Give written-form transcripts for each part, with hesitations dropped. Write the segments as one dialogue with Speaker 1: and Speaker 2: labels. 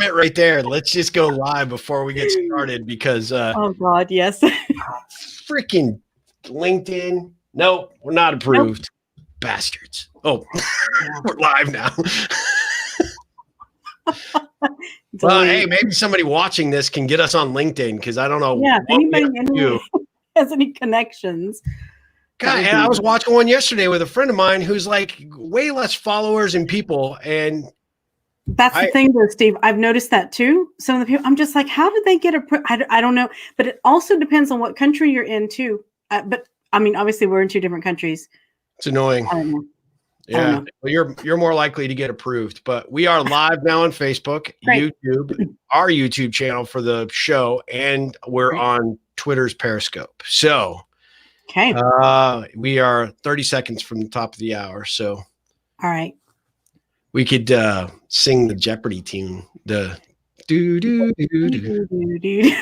Speaker 1: it right there. Let's just go live before we get started because
Speaker 2: oh God, yes.
Speaker 1: freaking LinkedIn. Nope, we're not approved. Nope. Bastards. Oh, we're live now. Well, hey, maybe somebody watching this can get us on LinkedIn because I don't know.
Speaker 2: Yeah, if anybody has any connections.
Speaker 1: God, and I was watching one yesterday with a friend of mine who's like way less followers and people. And
Speaker 2: that's the thing though, Steve. I've noticed that too. Some of the people, I'm just like, how did they get I don't know. But it also depends on what country you're in too. But I mean, obviously we're in two different countries.
Speaker 1: It's annoying.
Speaker 2: I don't know.
Speaker 1: Yeah, well, you're more likely to get approved, but we are live now on Facebook, YouTube, our YouTube channel for the show, and we're on Twitter's Periscope. So, we are 30 seconds from the top of the hour. So,
Speaker 2: all right,
Speaker 1: we could sing the Jeopardy tune. The do do do do do.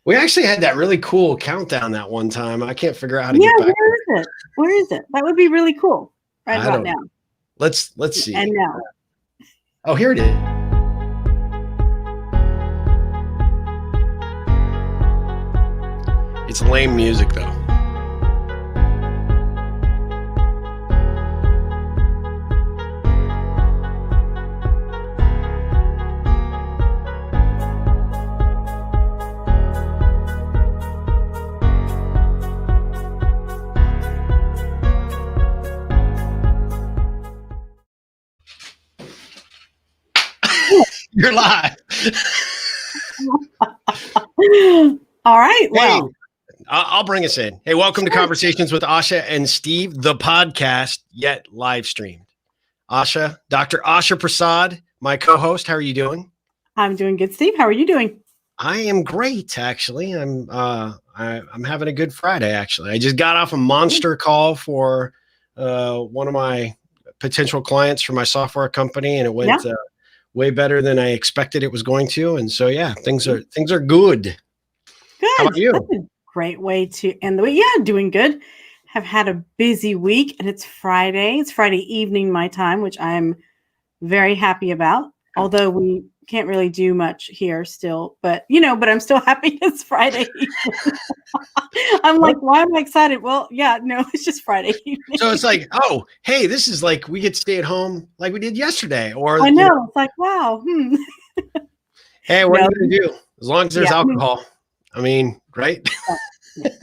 Speaker 1: We actually had that really cool countdown that one time. I can't figure out how to get back.
Speaker 2: Where is it? Where is it? That would be really cool. Right about now.
Speaker 1: Let's see.
Speaker 2: And now.
Speaker 1: Oh, here it is. It's lame music though. You're live.
Speaker 2: All right. Well,
Speaker 1: hey, I'll bring us in. Hey, welcome to Conversations with Asha and Steve, the podcast, yet live streamed. Asha, Dr. Asha Prasad, my co-host. How are you doing?
Speaker 2: I'm doing good, Steve. How are you doing?
Speaker 1: I am great, actually. I'm having a good Friday, actually. I just got off a monster call for one of my potential clients for my software company, and it went way better than I expected it was going to. And so, yeah, things are good.
Speaker 2: Good.
Speaker 1: How about you?
Speaker 2: That's a great way to end the week. Yeah, doing good. Have had a busy week, and it's Friday. It's Friday evening my time, which I'm very happy about. Although we can't really do much here still, but I'm still happy it's Friday evening. I'm like, why am I excited? Well, yeah, no, it's just Friday evening.
Speaker 1: So it's like, oh, hey, this is like we get to stay at home like we did yesterday. Or
Speaker 2: I know. It's like, wow.
Speaker 1: Hey, what are you gonna do? As long as there's alcohol. I mean, right?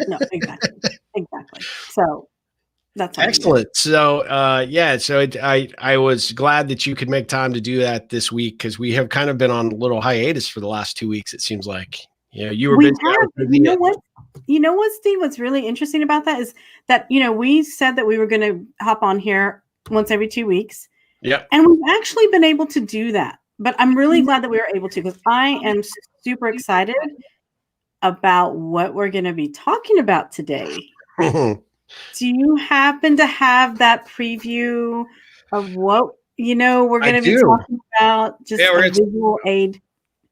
Speaker 2: No, exactly. So that's
Speaker 1: excellent. So I was glad that you could make time to do that this week because we have kind of been on a little hiatus for the last 2 weeks. It seems like you were busy.
Speaker 2: You know what, Steve? What's really interesting about that is that we said that we were going to hop on here once every 2 weeks.
Speaker 1: Yeah,
Speaker 2: and we've actually been able to do that. But I'm really glad that we were able to because I am super excited about what we're going to be talking about today. Do you happen to have that preview of what we're going to be talking about? Just a visual aid.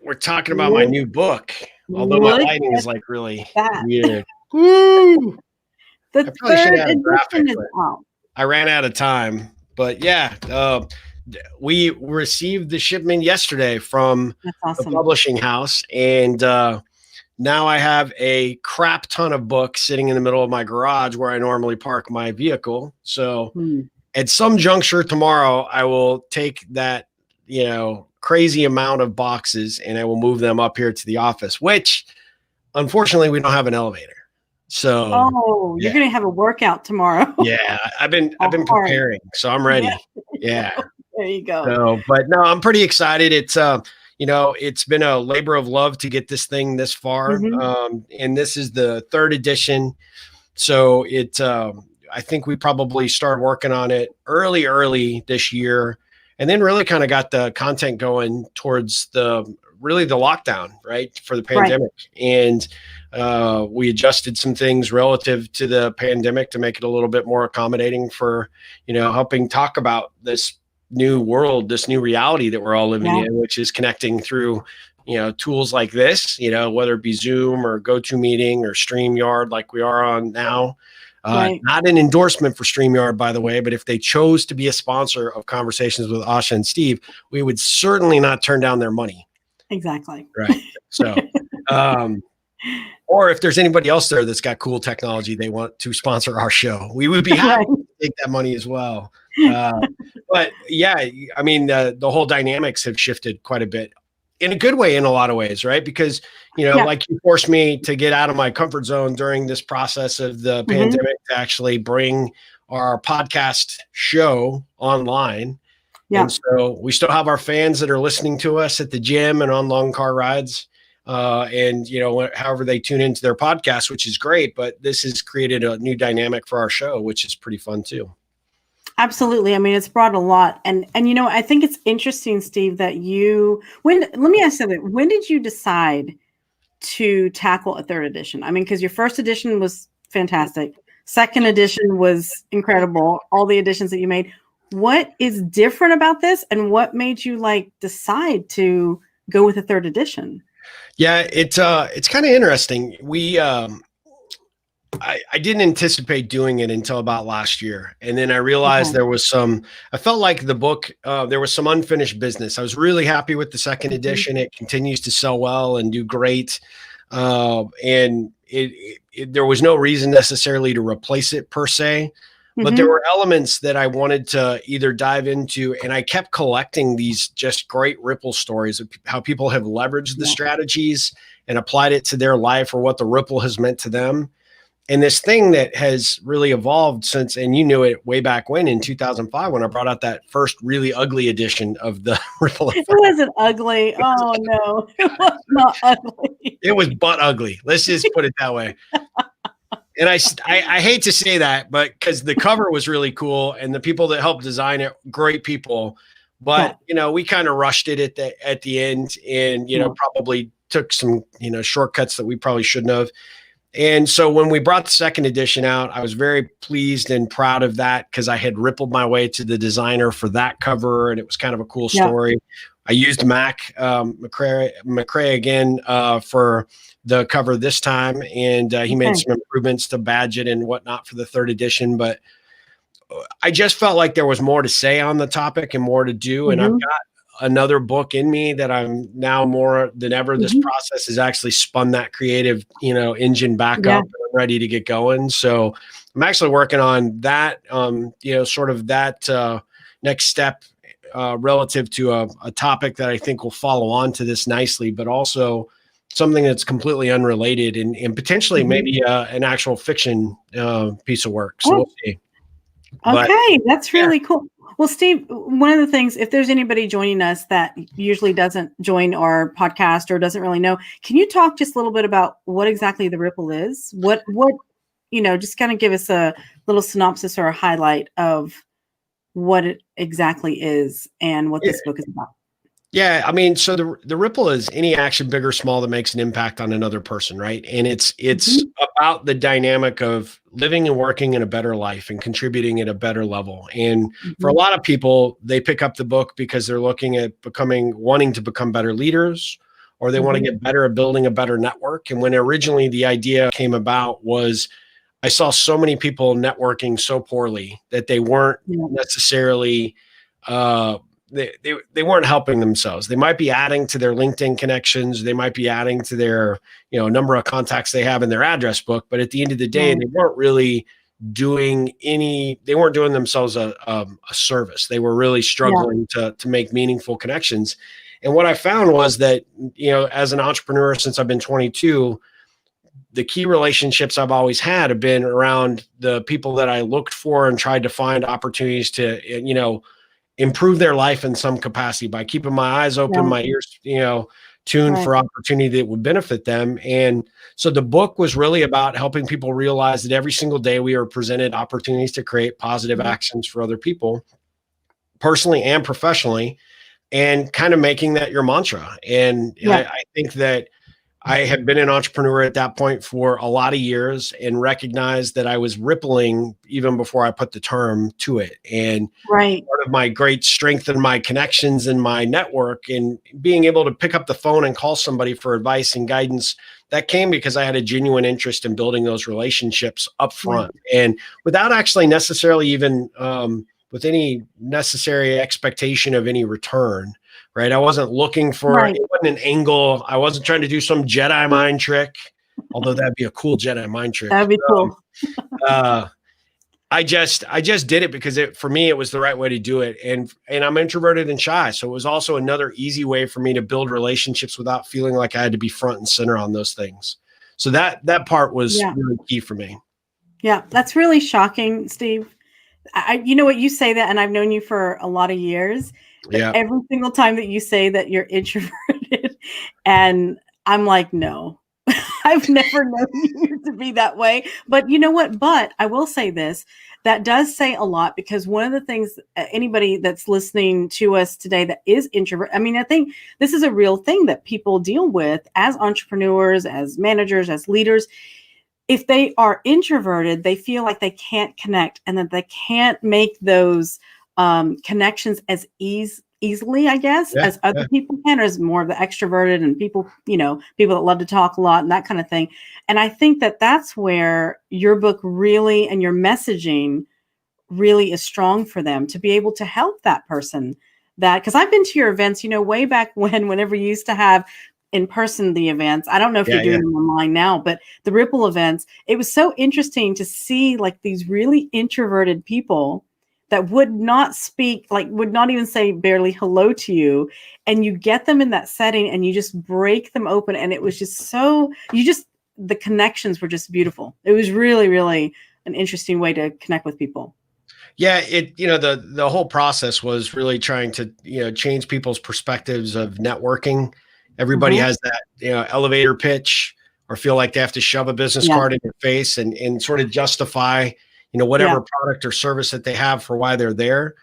Speaker 1: We're talking about my new book, although my lighting is like really weird.
Speaker 2: Woo! The third edition is out.
Speaker 1: I ran out of time, but yeah, we received the shipment yesterday from the publishing house, and now I have a crap ton of books sitting in the middle of my garage where I normally park my vehicle. So at some juncture tomorrow, I will take that, crazy amount of boxes and I will move them up here to the office, which unfortunately we don't have an elevator. So
Speaker 2: you're going to have a workout tomorrow.
Speaker 1: Yeah. I've been preparing, so I'm ready. Yeah.
Speaker 2: There you go.
Speaker 1: So, but no, I'm pretty excited. It's, it's been a labor of love to get this thing this far. And this is the third edition. So I think we probably started working on it early this year, and then really kind of got the content going towards the lockdown, right, for the pandemic. Right. And we adjusted some things relative to the pandemic to make it a little bit more accommodating for, helping talk about this new world, this new reality that we're all living in, which is connecting through, tools like this, whether it be Zoom or GoToMeeting or StreamYard like we are on now. Not an endorsement for StreamYard, by the way, but if they chose to be a sponsor of Conversations with Asha and Steve, we would certainly not turn down their money.
Speaker 2: Exactly.
Speaker 1: Right. So, or if there's anybody else there that's got cool technology they want to sponsor our show, we would be happy to take that money as well. But yeah, I mean, the whole dynamics have shifted quite a bit in a good way in a lot of ways, right? Because, like you forced me to get out of my comfort zone during this process of the pandemic to actually bring our podcast show online. Yeah. And so we still have our fans that are listening to us at the gym and on long car rides. And however they tune into their podcast, which is great, but this has created a new dynamic for our show, which is pretty fun too.
Speaker 2: Absolutely. I mean, it's brought a lot. And I think it's interesting, Steve, that let me ask you something. When did you decide to tackle a third edition? I mean, because your first edition was fantastic. Second edition was incredible. All the editions that you made. What is different about this, and what made you decide to go with a third edition?
Speaker 1: Yeah, it's kind of interesting. I didn't anticipate doing it until about last year. And then I realized there was I felt like the book, there was some unfinished business. I was really happy with the second edition. It continues to sell well and do great. And there was no reason necessarily to replace it per se. But there were elements that I wanted to either dive into, and I kept collecting these just great ripple stories of how people have leveraged the strategies and applied it to their life, or what the ripple has meant to them. And this thing that has really evolved since, and you knew it way back when in 2005, when I brought out that first really ugly edition of the ripple effect.
Speaker 2: It wasn't ugly. Oh no, it was not ugly.
Speaker 1: It was butt ugly. Let's just put it that way. And I hate to say that, but because the cover was really cool and the people that helped design it, great people, but we kind of rushed it at the end, and probably took some shortcuts that we probably shouldn't have. And so when we brought the second edition out, I was very pleased and proud of that, because I had rippled my way to the designer for that cover, and it was kind of a cool story. I used Mac McCrae again for the cover this time, and he made some improvements to badge it and whatnot for the third edition. But I just felt like there was more to say on the topic and more to do. And I've got another book in me that I'm now more than ever. This process has actually spun that creative, engine back up, and I'm ready to get going. So I'm actually working on that, sort of that next step relative to a topic that I think will follow on to this nicely, but also something that's completely unrelated and potentially maybe an actual fiction piece of work. So we'll see.
Speaker 2: Okay, that's really cool. Well, Steve, one of the things, if there's anybody joining us that usually doesn't join our podcast or doesn't really know, can you talk just a little bit about what exactly the ripple is? What just kind of give us a little synopsis or a highlight of what it exactly is and what this book is about.
Speaker 1: Yeah, I mean, so the ripple is any action, big or small, that makes an impact on another person, right? And it's about the dynamic of living and working in a better life and contributing at a better level. And for a lot of people, they pick up the book because they're looking at wanting to become better leaders, or they want to get better at building a better network. And when originally the idea came about was, I saw so many people networking so poorly that they weren't necessarily they weren't helping themselves. They might be adding to their LinkedIn connections. They might be adding to their, number of contacts they have in their address book. But at the end of the day, they weren't really they weren't doing themselves a service. They were really struggling to make meaningful connections. And what I found was that, as an entrepreneur, since I've been 22, the key relationships I've always had have been around the people that I looked for and tried to find opportunities to, improve their life in some capacity by keeping my eyes open, my ears, tuned for opportunity that would benefit them. And so the book was really about helping people realize that every single day we are presented opportunities to create positive actions for other people, personally and professionally, and kind of making that your mantra. And I think that I had been an entrepreneur at that point for a lot of years and recognized that I was rippling even before I put the term to it. And
Speaker 2: Right.
Speaker 1: part of my great strength and my connections and my network and being able to pick up the phone and call somebody for advice and guidance, that came because I had a genuine interest in building those relationships up front, and without actually necessarily even with any necessary expectation of any return. Right. I wasn't looking for, it wasn't an angle. I wasn't trying to do some Jedi mind trick, although that'd be a cool Jedi mind trick.
Speaker 2: That'd be cool.
Speaker 1: I just did it because for me, it was the right way to do it. And I'm introverted and shy. So it was also another easy way for me to build relationships without feeling like I had to be front and center on those things. So that part was really key for me.
Speaker 2: Yeah. That's really shocking, Steve. You know what, you say that, and I've known you for a lot of years.
Speaker 1: Yeah.
Speaker 2: Every single time that you say that you're introverted, and I'm like, no, I've never known you to be that way. But you know what? But I will say this, that does say a lot, because one of the things, anybody that's listening to us today that is introvert, I mean, I think this is a real thing that people deal with as entrepreneurs, as managers, as leaders. If they are introverted, they feel like they can't connect, and that they can't make those connections as easily, I guess, as other people can, or as more of the extroverted and people, people that love to talk a lot and that kind of thing. And I think that that's where your book really, and your messaging really is strong for them to be able to help that person. That, because I've been to your events, way back whenever you used to have in person the events. I don't know if you're doing them online now, but the Ripple events, it was so interesting to see like these really introverted people that would not speak, like would not even say barely hello to you. And you get them in that setting and you just break them open. And it was just the connections were just beautiful. It was really, really an interesting way to connect with people.
Speaker 1: Yeah, the whole process was really trying to, change people's perspectives of networking. Everybody has that, elevator pitch, or feel like they have to shove a business card in your face and sort of justify, whatever product or service that they have for why they're there.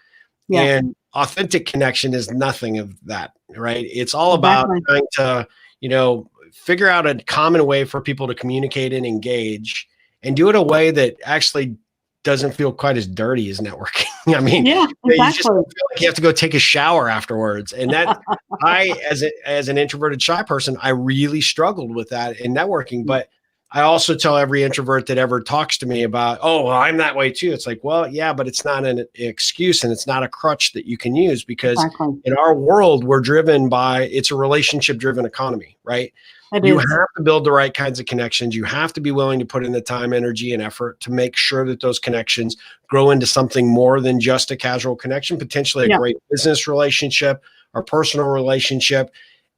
Speaker 1: And authentic connection is nothing of that, right? It's all about trying to, figure out a common way for people to communicate and engage, and do it a way that actually doesn't feel quite as dirty as networking. I mean, you just don't feel like you have to go take a shower afterwards. And that as an introverted shy person, I really struggled with that in networking. But I also tell every introvert that ever talks to me about, oh, well, I'm that way too. It's like, well, yeah, but it's not an excuse, and it's not a crutch that you can use, because in our world, we're driven by, it's a relationship driven economy, right? You have to build the right kinds of connections. You have to be willing to put in the time, energy, and effort to make sure that those connections grow into something more than just a casual connection, potentially a great business relationship or personal relationship.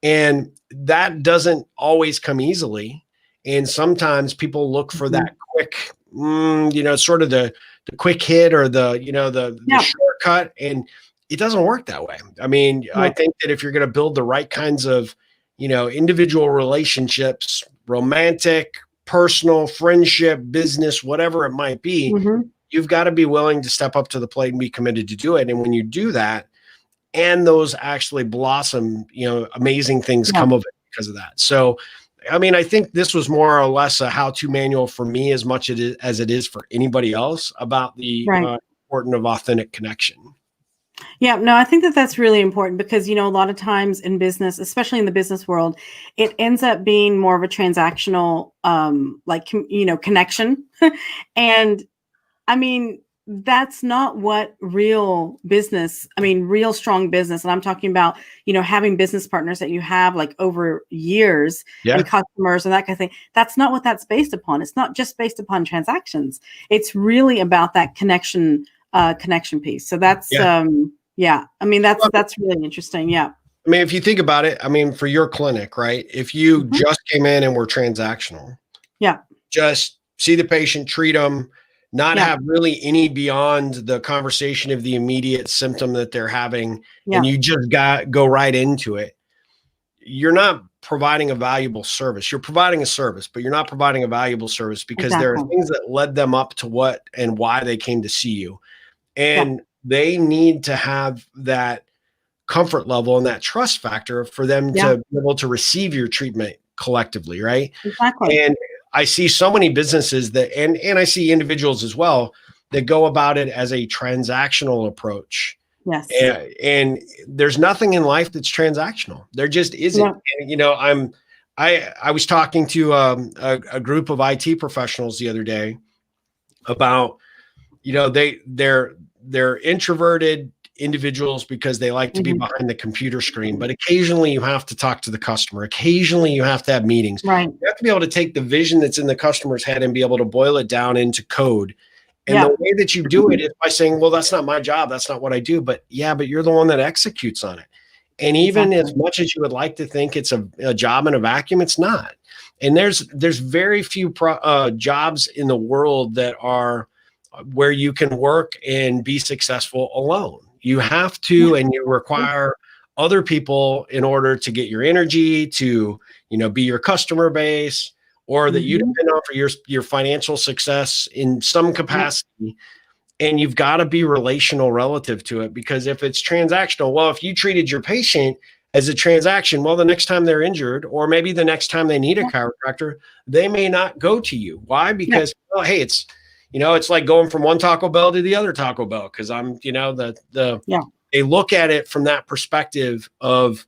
Speaker 1: And that doesn't always come easily. And sometimes people look for that quick, sort of the quick hit, or the shortcut. And it doesn't work that way. I mean, I think that if you're going to build the right kinds of individual relationships, romantic, personal, friendship, business, whatever it might be, you've got to be willing to step up to the plate and be committed to do it. And when you do that, and those actually blossom, amazing things come of it because of that. So, I mean, I think this was more or less a how-to manual for me as much as it is for anybody else about the importance of authentic connection.
Speaker 2: Yeah, no, I think that that's really important, because, a lot of times in business, especially in the business world, it ends up being more of a transactional, connection. And I mean, that's not what real strong business. And I'm talking about, having business partners that you have like over years and customers and that kind of thing. That's not what that's based upon. It's not just based upon transactions. It's really about that connection piece. So that's, I mean, that's really interesting. Yeah.
Speaker 1: I mean, if you think about it, I mean, for your clinic, right? If you just came in and were transactional, just see the patient, treat them, not have really any beyond the conversation of the immediate symptom that they're having, and you just go right into it, you're not providing a valuable service. You're providing a service, but you're not providing a valuable service, because there are things that led them up to what and why they came to see you. And they need to have that comfort level and that trust factor for them to be able to receive your treatment collectively, right?
Speaker 2: Exactly.
Speaker 1: And I see so many businesses that, and I see individuals as well that go about it as a transactional approach.
Speaker 2: Yes.
Speaker 1: And there's nothing in life that's transactional. There just isn't.
Speaker 2: No.
Speaker 1: And, you know, I was talking to a group of IT professionals the other day about, you know, they're introverted individuals because they like to be behind the computer screen, but occasionally you have to talk to the customer. Occasionally you have to have meetings.
Speaker 2: Right.
Speaker 1: You have to be able to take the vision that's in the customer's head and be able to boil it down into code. And the way that you do it is by saying, well, that's not my job. That's not what I do. But yeah, but you're the one that executes on it. And even as much as you would like to think it's a job in a vacuum, it's not. And there's very few jobs in the world that are where you can work and be successful alone. You have to, and you require other people in order to get your energy, to, you know, be your customer base, or that you depend on for your financial success in some capacity. And you've got to be relational relative to it, because if it's transactional, well, if you treated your patient as a transaction, well, the next time they're injured, or maybe the next time they need a chiropractor, they may not go to you. Why? Because, well, hey, it's, you know, it's like going from one Taco Bell to the other Taco Bell, because I'm, you know, they look at it from that perspective of,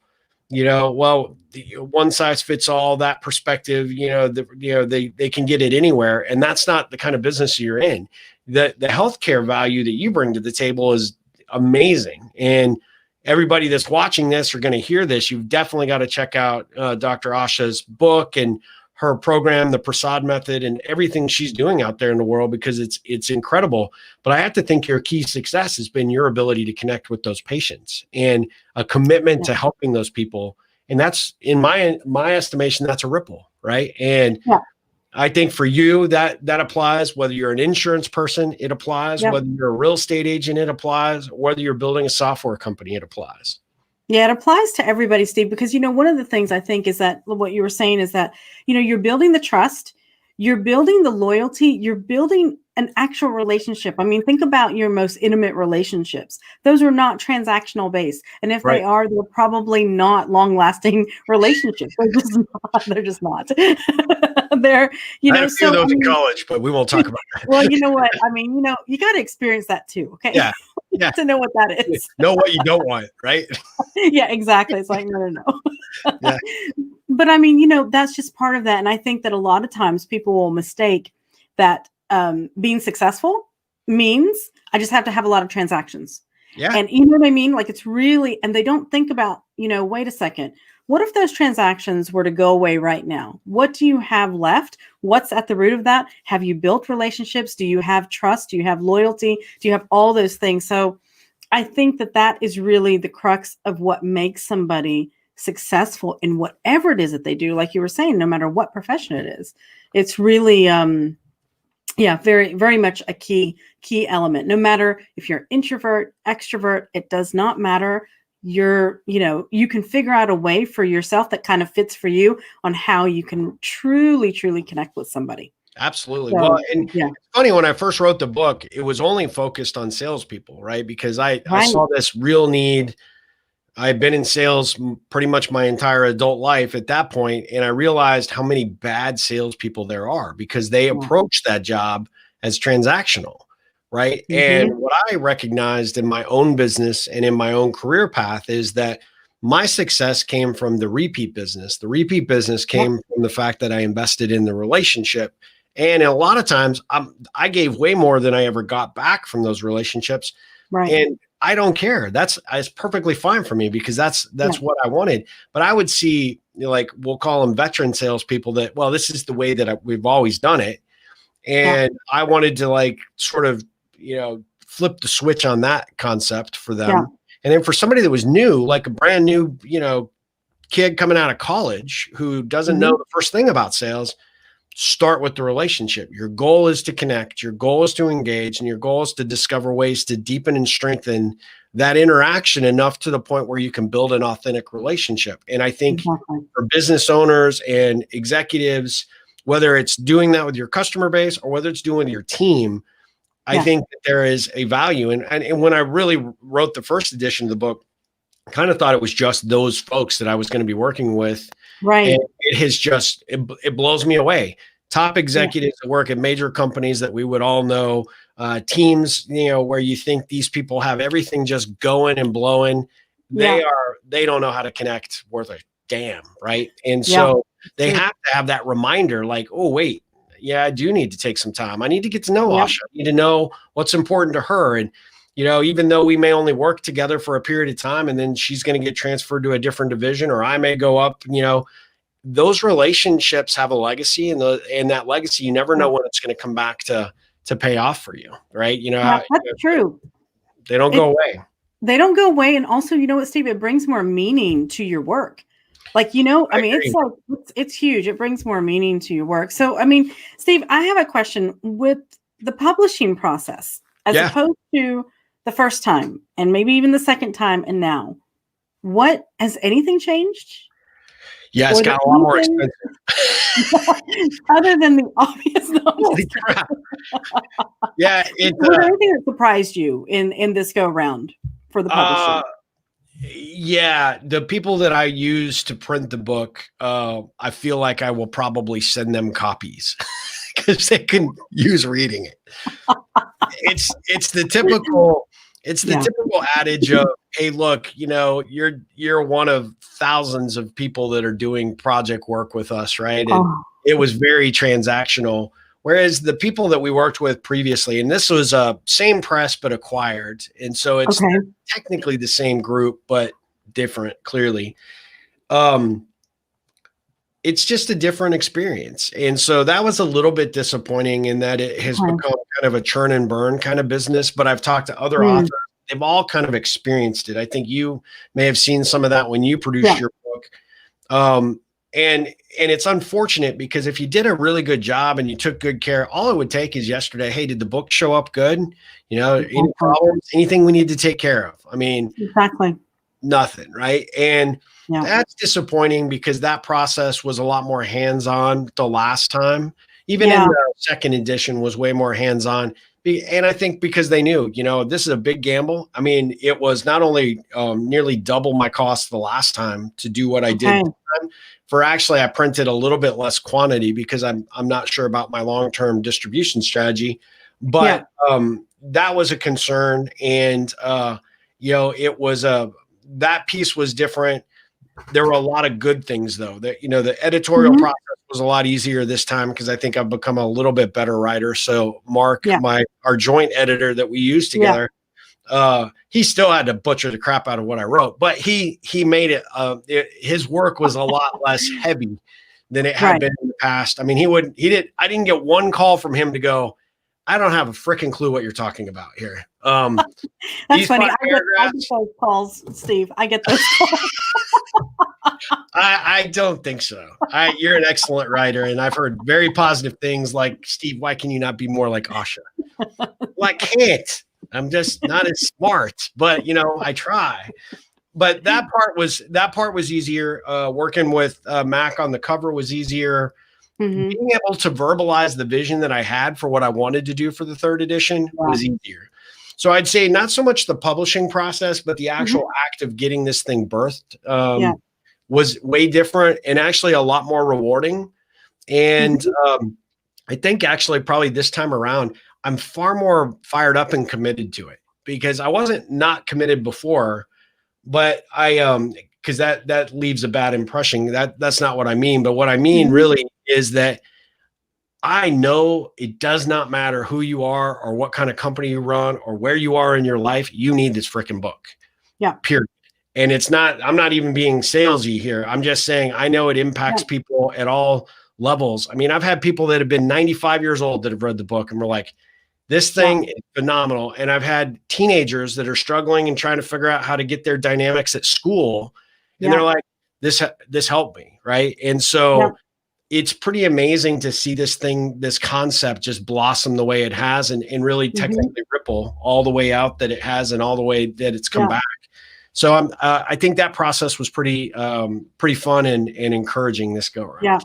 Speaker 1: you know, well, the one size fits all, that perspective, you know, they can get it anywhere. And that's not the kind of business you're in. The healthcare value that you bring to the table is amazing. And everybody that's watching this or going to hear this, you've definitely got to check out Dr. Asha's book and her program, the Prasad method, and everything she's doing out there in the world, because it's incredible. But I have to think your key success has been your ability to connect with those patients and a commitment to helping those people. And that's, in my estimation, that's a ripple, right? And I think for you that applies, whether you're an insurance person, it applies, whether you're a real estate agent, it applies, whether you're building a software company, it applies.
Speaker 2: Yeah, it applies to everybody, Steve, because, you know, one of the things I think is that what you were saying is that, you know, you're building the trust, you're building the loyalty, you're building an actual relationship. I mean, think about your most intimate relationships. Those are not transactional based. And if they are, they're probably not long lasting relationships. They're just not. They're, you know,
Speaker 1: I had a few of those in college, but we won't talk about that.
Speaker 2: Well, you know what? I mean, you know, you got to experience that too. Okay.
Speaker 1: Yeah.
Speaker 2: To know what that is.
Speaker 1: Know what you don't want, right?
Speaker 2: Yeah, exactly. It's like, no. But I mean, you know, that's just part of that. And I think that a lot of times people will mistake that being successful means I just have to have a lot of transactions.
Speaker 1: Yeah.
Speaker 2: And you know what I mean? Like, it's really, and they don't think about, you know, wait a second. What if those transactions were to go away right now? What do you have left? What's at the root of that? Have you built relationships? Do you have trust? Do you have loyalty? Do you have all those things? So I think that that is really the crux of what makes somebody successful in whatever it is that they do. Like you were saying, no matter what profession it is, it's really, very, very much a key element. No matter if you're introvert, extrovert, it does not matter. You can figure out a way for yourself that kind of fits for you on how you can truly connect with somebody.
Speaker 1: Absolutely.
Speaker 2: So,
Speaker 1: well, and it's funny, when I first wrote the book, it was only focused on salespeople, right? Because I saw this real need. I've been in sales pretty much my entire adult life at that point, and I realized how many bad salespeople there are because they approach that job as transactional, right? And what I recognized in my own business and in my own career path is that my success came from the repeat business. The repeat business came from the fact that I invested in the relationship. And a lot of times I gave way more than I ever got back from those relationships.
Speaker 2: Right.
Speaker 1: And I don't care. It's perfectly fine for me because that's what I wanted. But I would see, like, we'll call them veteran salespeople that, well, this is the way that we've always done it. And I wanted to, like, sort of, flip the switch on that concept for them. Yeah. And then for somebody that was new, like a brand new, kid coming out of college who doesn't know the first thing about sales, start with the relationship. Your goal is to connect, your goal is to engage, and your goal is to discover ways to deepen and strengthen that interaction enough to the point where you can build an authentic relationship. And I think for business owners and executives, whether it's doing that with your customer base or whether it's doing with your team, I think that there is a value. And when I really wrote the first edition of the book, I kind of thought it was just those folks that I was going to be working with.
Speaker 2: Right.
Speaker 1: And it has just, it blows me away. Top executives that work at major companies that we would all know, teams, where you think these people have everything just going and blowing. They don't know how to connect worth a damn, right? And so they have to have that reminder, like, oh, wait, I do need to take some time. I need to get to know Asha. I need to know what's important to her. And, even though we may only work together for a period of time and then she's going to get transferred to a different division, or I may go up, those relationships have a legacy, and that legacy, you never know when it's going to come back to pay off for you. Right.
Speaker 2: That's true.
Speaker 1: They don't go away.
Speaker 2: They don't go away. And also, you know what, Steve, it brings more meaning to your work. Like, it's like, it's huge. It brings more meaning to your work. So, Steve, I have a question with the publishing process, as opposed to the first time and maybe even the second time. And now, what has anything changed?
Speaker 1: Yeah, it's got a lot more expensive.
Speaker 2: Other than the obvious.
Speaker 1: Yeah.
Speaker 2: Was there anything that surprised you in this go around for the publishing?
Speaker 1: Yeah, the people that I use to print the book, I feel like I will probably send them copies because they can use reading it. It's the typical adage of, hey, look, you're one of thousands of people that are doing project work with us, right? And it was very transactional. Whereas the people that we worked with previously, and this was same press but acquired, and so it's technically the same group but different, clearly. It's just a different experience, and so that was a little bit disappointing in that it has become kind of a churn and burn kind of business. But I've talked to other authors; they've all kind of experienced it. I think you may have seen some of that when you produced your book. And it's unfortunate because if you did a really good job and you took good care, all it would take is yesterday, hey, did the book show up good? Any problems, anything we need to take care of?
Speaker 2: Exactly.
Speaker 1: Nothing, right? And that's disappointing because that process was a lot more hands-on the last time. Even in the second edition was way more hands-on. And I think because they knew, this is a big gamble. It was not only nearly double my cost the last time to do what I did this time. For actually, I printed a little bit less quantity because I'm not sure about my long-term distribution strategy, but that was a concern. And, it was that piece was different. There were a lot of good things though that, the editorial process was a lot easier this time because I think I've become a little bit better writer. So Mark, our joint editor that we used together, he still had to butcher the crap out of what I wrote, but he made it, his work was a lot less heavy than it had been in the past. I didn't get one call from him to go, I don't have a freaking clue what you're talking about here.
Speaker 2: That's funny. I get those calls, Steve. I get those calls.
Speaker 1: I don't think so. You're an excellent writer, and I've heard very positive things like, Steve, why can you not be more like Asha? Well, I can't. I'm just not as smart, but I try. But that part was easier. Working with Mac on the cover was easier. Being able to verbalize the vision that I had for what I wanted to do for the third edition was easier. So I'd say not so much the publishing process, but the actual act of getting this thing birthed was way different and actually a lot more rewarding. And I think actually probably this time around, I'm far more fired up and committed to it because I wasn't not committed before, but because that leaves a bad impression. That's not what I mean. But what I mean really is that I know it does not matter who you are or what kind of company you run or where you are in your life. You need this freaking book. Yeah. Period. And I'm not even being salesy here. I'm just saying, I know it impacts people at all levels. I've had people that have been 95 years old that have read the book and were like, this thing is phenomenal. And I've had teenagers that are struggling and trying to figure out how to get their dynamics at school. And they're like, this helped me. Right. And so it's pretty amazing to see this concept just blossom the way it has and really technically ripple all the way out that it has and all the way that it's come back. So I think that process was pretty fun and encouraging this go around.
Speaker 2: Yeah.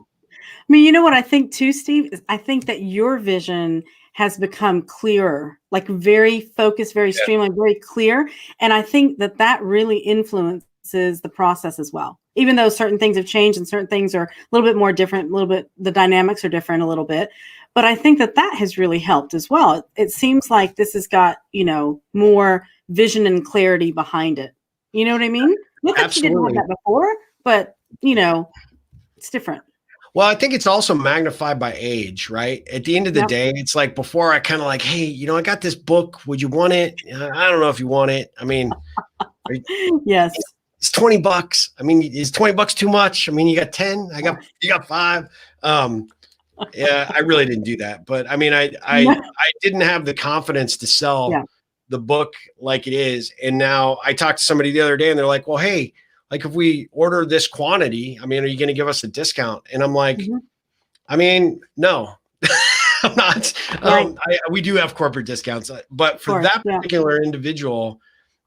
Speaker 2: You know what I think too, Steve, is I think that your vision has become clearer, like very focused, very streamlined, very clear. And I think that really influences the process as well. Even though certain things have changed and certain things are a little bit more different, a little bit, the dynamics are different a little bit. But I think that has really helped as well. It seems like this has got, more vision and clarity behind it. You know what I mean? Not that you didn't have that before, but, it's different.
Speaker 1: Well, I think it's also magnified by age, right? At the end of the day, it's like before I kind of like, hey, I got this book. Would you want it? I don't know if you want it. I mean,
Speaker 2: yes,
Speaker 1: it's $20. I mean, is $20 too much? I mean, you got 10, you got 5. Yeah, I really didn't do that. But I mean, I didn't have the confidence to sell the book like it is. And now I talked to somebody the other day and they're like, well, hey, like if we order this quantity, I mean, are you going to give us a discount? And I'm like, I mean, no, I'm not. We do have corporate discounts, but for that particular individual,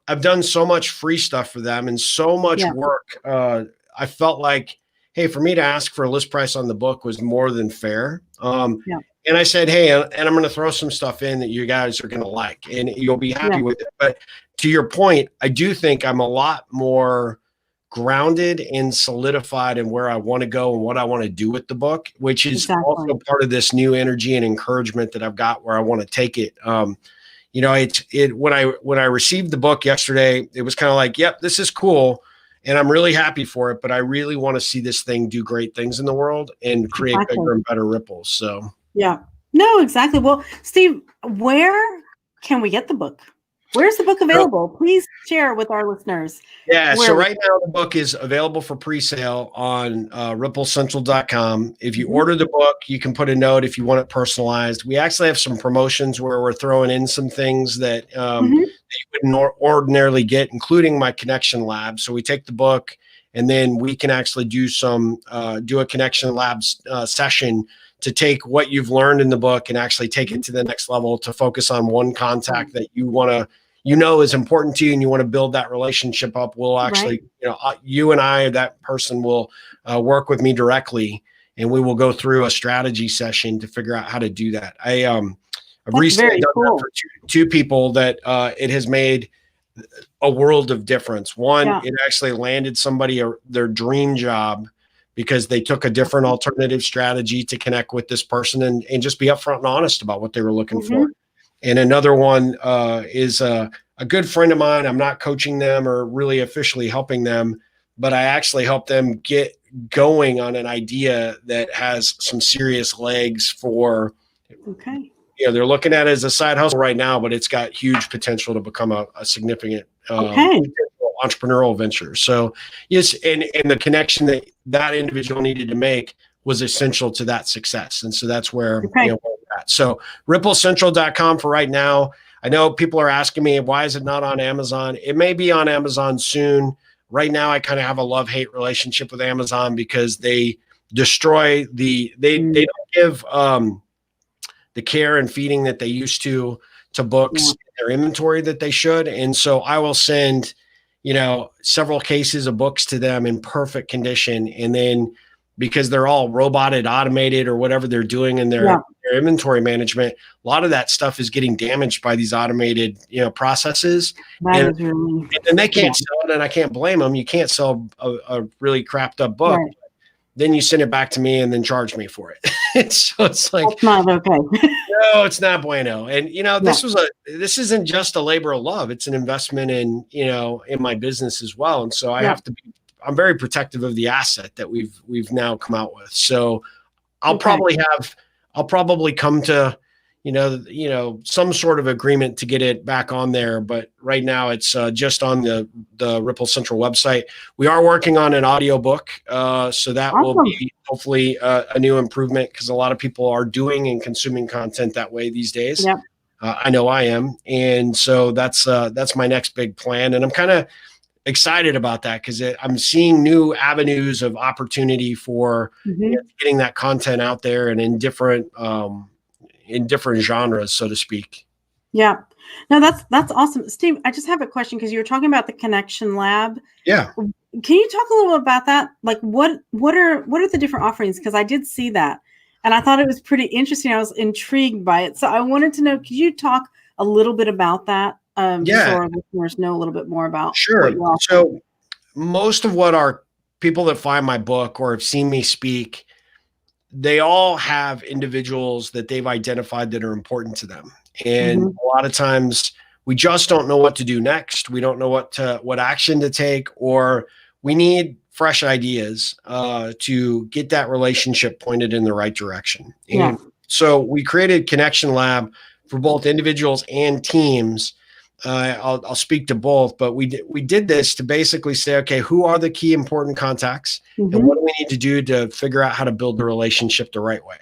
Speaker 1: I've done so much free stuff for them and so much work. I felt like, hey, for me to ask for a list price on the book was more than fair. And I said, hey, and I'm going to throw some stuff in that you guys are going to like, and you'll be happy with it. But to your point, I do think I'm a lot more grounded and solidified in where I want to go and what I want to do with the book, which is also part of this new energy and encouragement that I've got where I want to take it. When I received the book yesterday, it was kind of like, yep, this is cool. And I'm really happy for it, but I really want to see this thing do great things in the world and create bigger and better ripples. So,
Speaker 2: no, exactly. Well, Steve, where can we get the book? Where's the book available? Please share with our listeners.
Speaker 1: Yeah. So right now the book is available for pre-sale on ripplecentral.com. If you order the book, you can put a note if you want it personalized. We actually have some promotions where we're throwing in some things that, that you wouldn't ordinarily get, including my connection lab. So we take the book and then we can actually do a connection labs session to take what you've learned in the book and actually take it to the next level to focus on one contact that you want to, is important to you and you want to build that relationship up. We'll actually, you and I, that person will work with me directly and we will go through a strategy session to figure out how to do that. I've recently done that for two people that it has made a world of difference. One, it actually landed somebody their dream job because they took a different alternative strategy to connect with this person and just be upfront and honest about what they were looking for. And another one is a good friend of mine. I'm not coaching them or really officially helping them, but I actually help them get going on an idea that has some serious legs for, they're looking at it as a side hustle right now, but it's got huge potential to become a significant entrepreneurial venture. So yes, and the connection that individual needed to make was essential to that success. And so that's where we're at. So ripplecentral.com for right now. I know people are asking me, why is it not on Amazon? It may be on Amazon soon. Right now, I kind of have a love-hate relationship with Amazon because they destroy they don't give the care and feeding that they used to books, their inventory that they should. And so I will send, several cases of books to them in perfect condition. And then because they're all roboted, automated, or whatever they're doing in their inventory management, a lot of that stuff is getting damaged by these automated, processes. And they can't sell it, and I can't blame them. You can't sell a really crapped up book. Right. Then you send it back to me and then charge me for it. So it's like,
Speaker 2: that's not okay.
Speaker 1: No, it's not bueno. And, this isn't just a labor of love. It's an investment in, in my business as well. And so I'm very protective of the asset that we've now come out with. So I'll probably come to, some sort of agreement to get it back on there. But right now it's just on the Ripple Central website. We are working on an audio book. So that will be hopefully a new improvement because a lot of people are doing and consuming content that way these days. Yep. I know I am. And so that's my next big plan. And I'm kind of excited about that because I'm seeing new avenues of opportunity for getting that content out there and in different genres, so to speak. Yeah.
Speaker 2: No, that's awesome. Steve, I just have a question because you were talking about the Connection Lab.
Speaker 1: Yeah.
Speaker 2: Can you talk a little bit about that? Like what are the different offerings? Because I did see that and I thought it was pretty interesting. I was intrigued by it. So I wanted to know, could you talk a little bit about that? So our listeners know a little bit more about.
Speaker 1: Sure. So most of what our people that find my book or have seen me speak, they all have individuals that they've identified that are important to them. And a lot of times we just don't know what to do next. We don't know what action to take, or we need fresh ideas to get that relationship pointed in the right direction. And so we created Connection Lab for both individuals and teams. I'll speak to both, but we did this to basically say, okay, who are the key important contacts, and what do we need to do to figure out how to build the relationship the right way?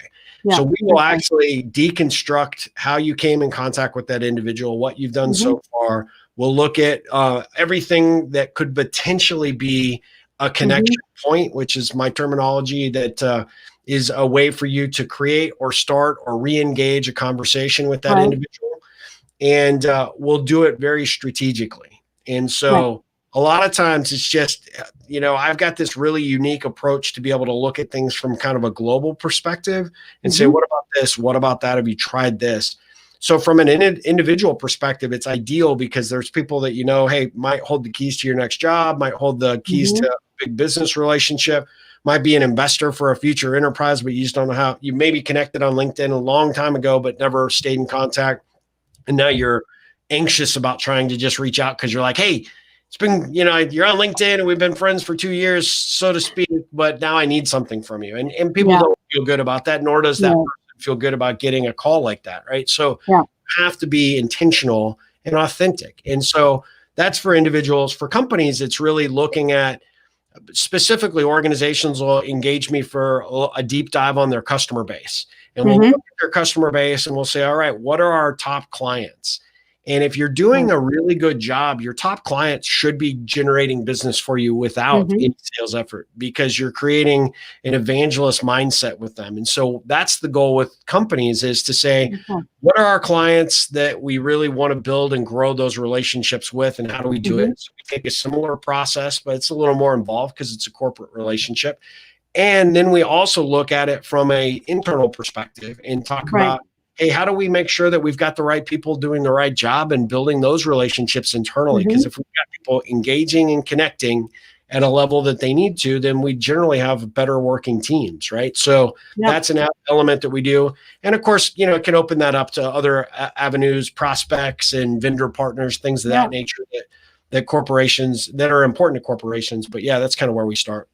Speaker 1: So we will actually deconstruct how you came in contact with that individual, what you've done so far. We'll look at everything that could potentially be a connection point, which is my terminology, that is a way for you to create or start or re-engage a conversation with that individual. And we'll do it very strategically. And so a lot of times it's just, I've got this really unique approach to be able to look at things from kind of a global perspective and say, what about this? What about that? Have you tried this? So from an individual perspective, it's ideal because there's people that, hey, might hold the keys to your next job, might hold the keys to a big business relationship, might be an investor for a future enterprise, but you just don't know how. You may be connected on LinkedIn a long time ago, but never stayed in contact. And now you're anxious about trying to just reach out because you're like, hey, it's been, you're on LinkedIn and we've been friends for 2 years, so to speak, but now I need something from you. And people don't feel good about that, nor does that person feel good about getting a call like that, right? So you have to be intentional and authentic. And so that's for individuals. For companies, it's really looking at, specifically organizations will engage me for a deep dive on their customer base. And we'll look at their customer base and we'll say, all right, what are our top clients? And if you're doing a really good job, your top clients should be generating business for you without any sales effort, because you're creating an evangelist mindset with them. And so that's the goal with companies, is to say, what are our clients that we really want to build and grow those relationships with, and how do we do it? So we take a similar process, but it's a little more involved because it's a corporate relationship. And then we also look at it from an internal perspective and talk about, hey, how do we make sure that we've got the right people doing the right job and building those relationships internally? Because if we've got people engaging and connecting at a level that they need to, then we generally have better working teams, right? So that's an element that we do. And of course, it can open that up to other avenues, prospects and vendor partners, things of that nature that corporations, that are important to corporations. But that's kind of where we start.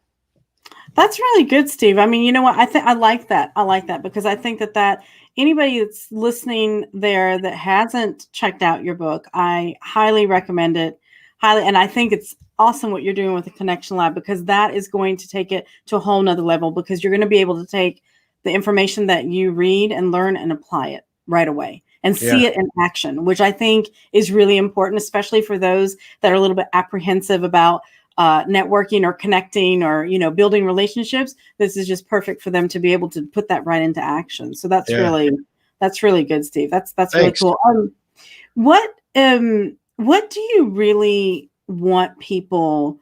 Speaker 2: That's really good, Steve. I mean, you know what? I like that. I like that because I think that anybody that's listening there that hasn't checked out your book, I highly recommend it. And I think it's awesome what you're doing with the Connection Lab, because that is going to take it to a whole nother level, because you're going to be able to take the information that you read and learn and apply it right away and see it in action, which I think is really important, especially for those that are a little bit apprehensive about networking or connecting or, building relationships. This is just perfect for them to be able to put that right into action. So that's really good, Steve. That's really cool. What do you really want people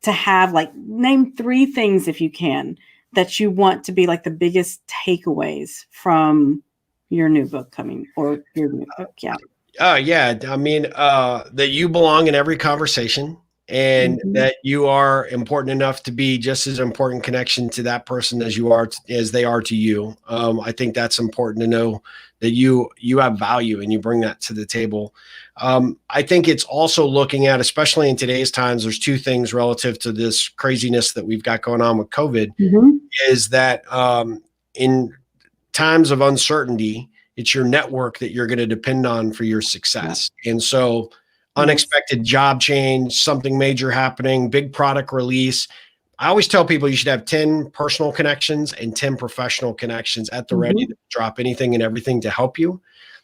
Speaker 2: to have? Like, name 3 things, if you can, that you want to be like the biggest takeaways from your new book coming, or your new book.
Speaker 1: I mean, that you belong in every conversation, and that you are important enough to be just as important connection to that person as they are to you. I think that's important to know, that you have value and you bring that to the table. I think it's also looking at, especially in today's times, there's 2 things relative to this craziness that we've got going on with COVID, is that in times of uncertainty, it's your network that you're going to depend on for your success. And so unexpected job change, something major happening, big product release. I always tell people you should have 10 personal connections and 10 professional connections at the ready to drop anything and everything to help you.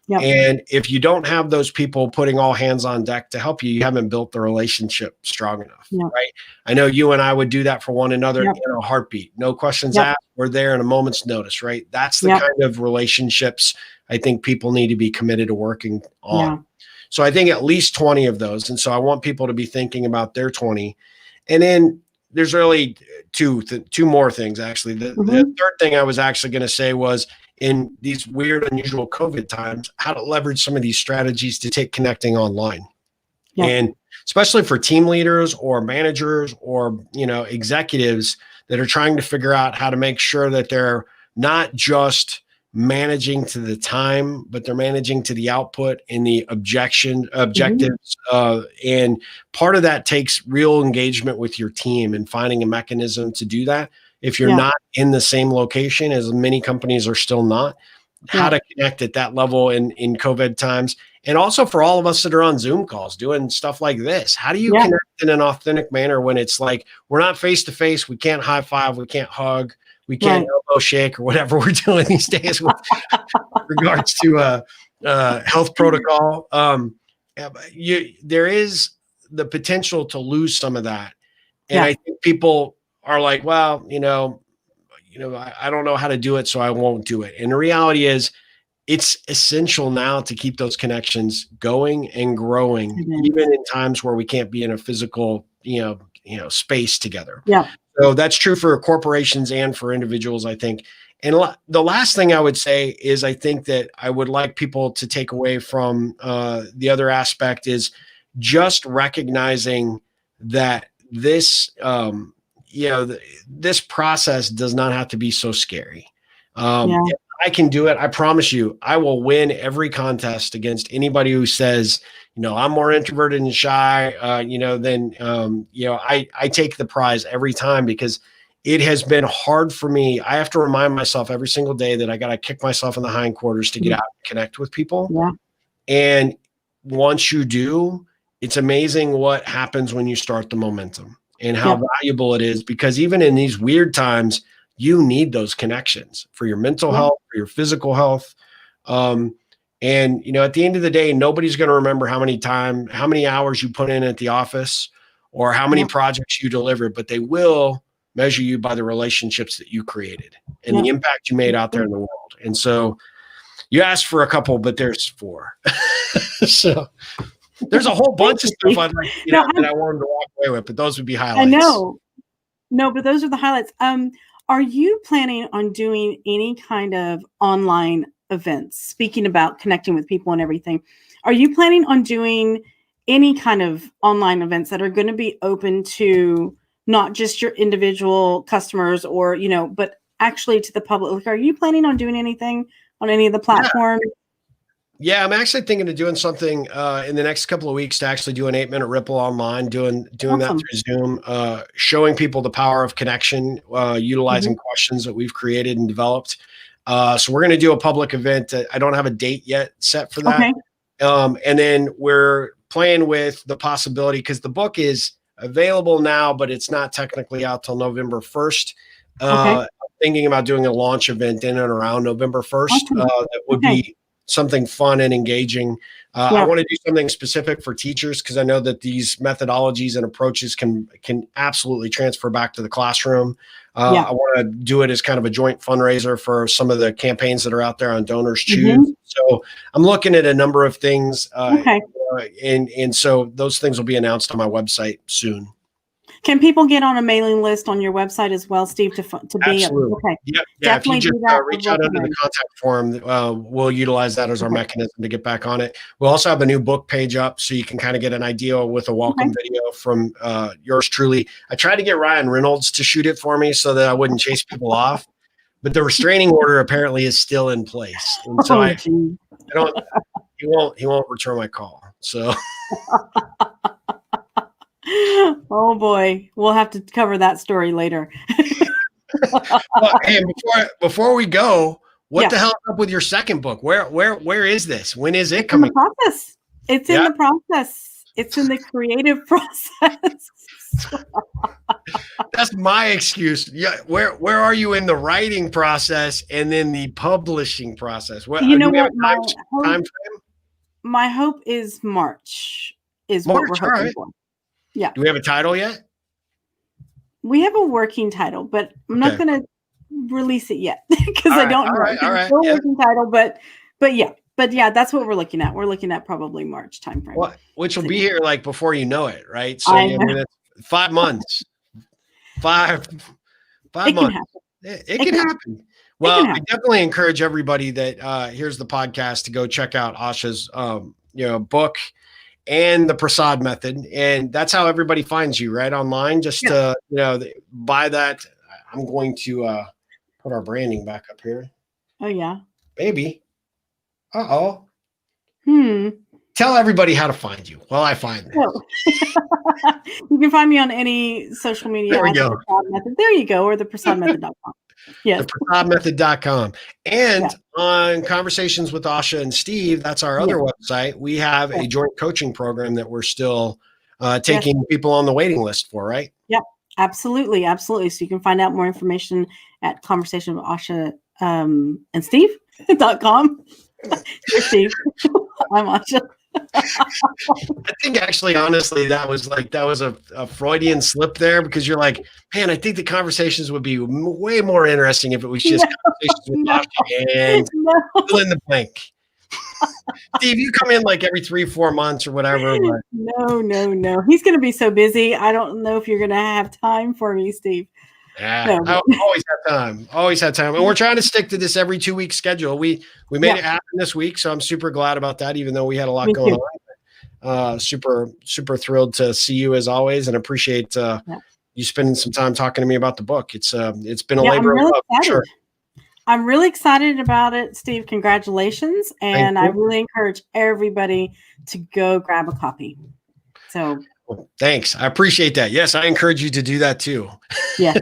Speaker 1: And if you don't have those people putting all hands on deck to help you, you haven't built the relationship strong enough, right? I know you and I would do that for one another in a heartbeat. No questions asked. We're there in a moment's notice, right? That's the kind of relationships I think people need to be committed to working on. So I think at least 20 of those. And so I want people to be thinking about their 20. And then there's really two more things, actually. The third thing I was actually going to say was, in these weird, unusual COVID times, how to leverage some of these strategies to take connecting online.
Speaker 2: Yeah.
Speaker 1: And especially for team leaders or managers or, executives that are trying to figure out how to make sure that they're not just managing to the time, but they're managing to the output and the objectives. And part of that takes real engagement with your team and finding a mechanism to do that. If you're not in the same location, as many companies are still not, how to connect at that level in COVID times. And also for all of us that are on Zoom calls doing stuff like this, how do you connect in an authentic manner when it's like, we're not face to face, we can't high five, we can't hug, we can't elbow shake or whatever we're doing these days with regards to health protocol. There is the potential to lose some of that. And I think people are like, well, I don't know how to do it, so I won't do it. And the reality is, it's essential now to keep those connections going and growing, even in times where we can't be in a physical, space together.
Speaker 2: Yeah.
Speaker 1: So that's true for corporations and for individuals, I think. And the last thing I would say is, I think that I would like people to take away from the other aspect is just recognizing that this, this process does not have to be so scary. If I can do it, I promise you, I will win every contest against anybody who says, I'm more introverted and shy, than, I take the prize every time, because it has been hard for me. I have to remind myself every single day that I got to kick myself in the hindquarters to get out and connect with people.
Speaker 2: Yeah.
Speaker 1: And once you do, it's amazing what happens when you start the momentum and how valuable it is, because even in these weird times, you need those connections for your mental health, for your physical health. And, at the end of the day, nobody's going to remember how many hours you put in at the office or how many projects you delivered, but they will measure you by the relationships that you created and the impact you made out there in the world. And so you asked for a couple, but there's 4. So there's a whole bunch of stuff I'd like, that I wanted to walk away with, but those would be highlights.
Speaker 2: I know. No, but those are the highlights. Are you planning on doing any kind of online events? Speaking about connecting with people and everything, are you planning on doing any kind of online events that are going to be open to not just your individual customers or, but actually to the public? Like, are you planning on doing anything on any of the platforms?
Speaker 1: Yeah, I'm actually thinking of doing something in the next couple of weeks to actually do an 8-minute Ripple online, doing that through Zoom, showing people the power of connection, utilizing questions that we've created and developed. So we're going to do a public event. I don't have a date yet set for that. Okay. And then we're playing with the possibility, because the book is available now, but it's not technically out till November 1st. I'm thinking about doing a launch event in and around November 1st. That would be something fun and engaging. I want to do something specific for teachers, because I know that these methodologies and approaches can absolutely transfer back to the classroom. I want to do it as kind of a joint fundraiser for some of the campaigns that are out there on Donors Choose. So I'm looking at a number of things. And so those things will be announced on my website soon.
Speaker 2: Can people get on a mailing list on your website as well, Steve, to be?
Speaker 1: Absolutely.
Speaker 2: Okay.
Speaker 1: Yeah. Definitely. If you just reach out under the contact form, we'll utilize that as our mechanism to get back on it. We'll also have a new book page up, so you can kind of get an idea with a welcome video from yours truly. I tried to get Ryan Reynolds to shoot it for me so that I wouldn't chase people off, but the restraining order apparently is still in place, and so I don't. He won't return my call. So.
Speaker 2: Oh boy, we'll have to cover that story later.
Speaker 1: Well, hey, before we go, what the hell is up with your second book? Where is this? When is it coming?
Speaker 2: In the process. It's in the process. It's in the creative process.
Speaker 1: That's my excuse. Yeah, where are you in the writing process and then the publishing process? What
Speaker 2: you know what?
Speaker 1: Time frame?
Speaker 2: My hope is March is what we're hoping for. Yeah.
Speaker 1: Do we have a title yet?
Speaker 2: We have a working title, but I'm not going to release it yet because I don't know.
Speaker 1: All right.
Speaker 2: Working title, but yeah, that's what we're looking at. We're looking at probably March timeframe.
Speaker 1: Well, which will be here like before you know it, right? So it's 5 months. 5 months. It can happen. Well, I definitely encourage everybody that hears the podcast to go check out Asha's book. and the Prasad method. And that's how everybody finds you, right? Online. Just buy that. I'm going to put our branding back up here.
Speaker 2: Oh yeah.
Speaker 1: Baby. Uh-oh.
Speaker 2: Hmm.
Speaker 1: Tell everybody how to find you while I find this.
Speaker 2: Oh. You can find me on any social media.
Speaker 1: There we go.
Speaker 2: Prasad Method. There you go. Or the prasadmethod.com. Yes.
Speaker 1: theprasadmethod.com. And on Conversations with Asha and Steve, that's our other website. We have a joint coaching program that we're still taking people on the waiting list for, right?
Speaker 2: Yep. Absolutely. Absolutely. So you can find out more information at Conversation with Asha and Steve.com. You're Steve. I'm Asha.
Speaker 1: I think actually, honestly, that was a Freudian slip there, because you're like, man, I think the conversations would be way more interesting if it was just conversations with Asha and fill in the blank. Steve, you come in like every 3-4 months or whatever. But.
Speaker 2: No. He's going to be so busy. I don't know if you're going to have time for me, Steve.
Speaker 1: Yeah, I always have time. And we're trying to stick to this every 2-week schedule. We made it happen this week, so I'm super glad about that, even though we had a lot going on. Super thrilled to see you as always, and appreciate you spending some time talking to me about the book. It's been a labor of love. Sure.
Speaker 2: I'm really excited about it, Steve. Congratulations. And I really encourage everybody to go grab a copy. So
Speaker 1: thanks. I appreciate that. Yes, I encourage you to do that too.
Speaker 2: Yeah.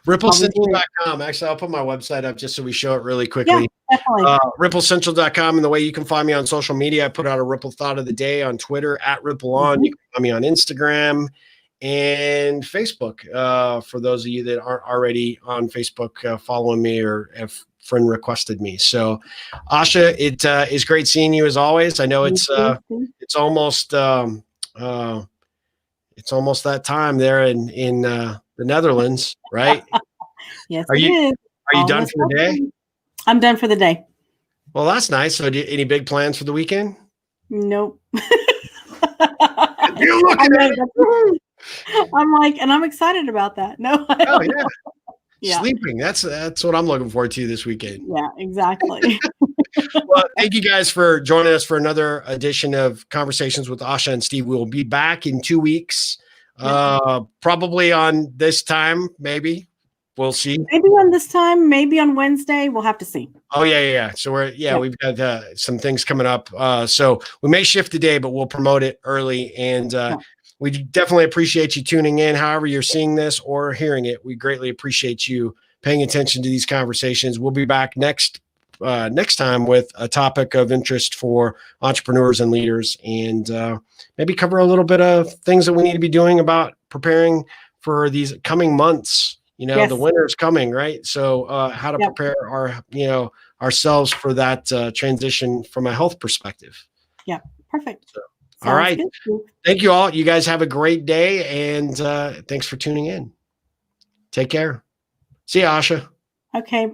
Speaker 1: RippleCentral.com. Actually, I'll put my website up just so we show it really quickly.
Speaker 2: Yeah, definitely.
Speaker 1: RippleCentral.com. And the way you can find me on social media, I put out a Ripple Thought of the Day on Twitter @RippleOn. You can find me on Instagram and Facebook. For those of you that aren't already on Facebook following me or have friend requested me. So Asha, it is great seeing you as always. I know it's almost that time there in the Netherlands, right?
Speaker 2: Yes.
Speaker 1: Are you done for the day?
Speaker 2: I'm done for the day.
Speaker 1: Well, that's nice. So any big plans for the weekend?
Speaker 2: Nope.
Speaker 1: You're looking at it.
Speaker 2: I'm like, and I'm excited about that. No.
Speaker 1: Oh yeah. Yeah. Sleeping. That's what I'm looking forward to this weekend.
Speaker 2: Yeah, exactly.
Speaker 1: Well, thank you guys for joining us for another edition of Conversations with Asha and Steve. We will be back in 2 weeks. Probably on this time, maybe. We'll see.
Speaker 2: Maybe on this time, maybe on Wednesday. We'll have to see.
Speaker 1: Oh, yeah. So we've got some things coming up. So we may shift the day, but we'll promote it early. And we definitely appreciate you tuning in. However you're seeing this or hearing it, we greatly appreciate you paying attention to these conversations. We'll be back next time with a topic of interest for entrepreneurs and leaders, and maybe cover a little bit of things that we need to be doing about preparing for these coming months. The winter is coming, right? So how to prepare ourselves for that transition from a health perspective.
Speaker 2: Yeah, perfect.
Speaker 1: So, all right. Good. Thank you all. You guys have a great day, and thanks for tuning in. Take care. See you, Asha.
Speaker 2: Okay.